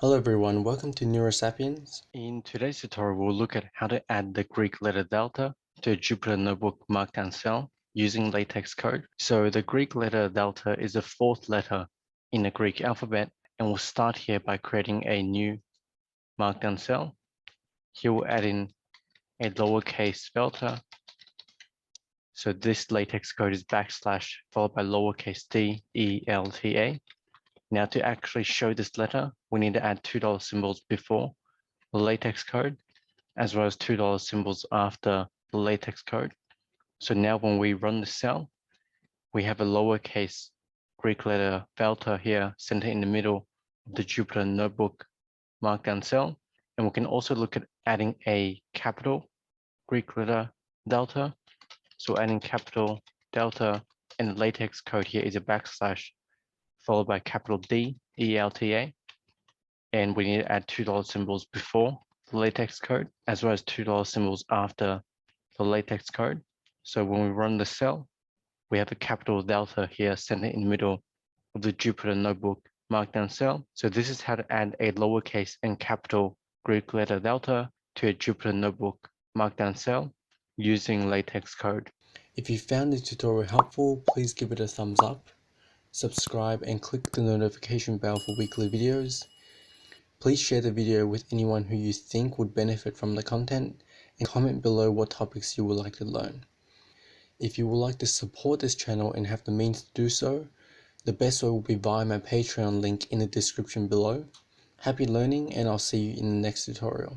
Hello everyone, welcome to Neurosapiens. In today's tutorial, we'll look at how to add the Greek letter delta to a Jupyter Notebook Markdown cell using LaTeX code. So the Greek letter delta is the fourth letter in the Greek alphabet, and we'll start here by creating a new Markdown cell. Here we'll add in a lowercase delta. So this LaTeX code is backslash followed by lowercase d, e, l, t, a. Now to actually show this letter, we need to add $2 symbols before the LaTeX code, as well as $2 symbols after the LaTeX code. So now when we run the cell, we have a lowercase Greek letter delta here centered in the middle of the Jupyter Notebook Markdown cell. And we can also look at adding a capital Greek letter delta. So adding capital delta, and the LaTeX code here is a backslash followed by capital D, E, L, T, A. And we need to add $2 symbols before the LaTeX code, as well as $2 symbols after the LaTeX code. So when we run the cell, we have a capital delta here centered in the middle of the Jupyter Notebook Markdown cell. So this is how to add a lowercase and capital Greek letter delta to a Jupyter Notebook Markdown cell using LaTeX code. If you found this tutorial helpful, please give it a thumbs up, subscribe and click the notification bell for weekly videos. Please share the video with anyone who you think would benefit from the content and comment below what topics you would like to learn. If you would like to support this channel and have the means to do so, the best way will be via my Patreon link in the description below. Happy learning, and I'll see you in the next tutorial.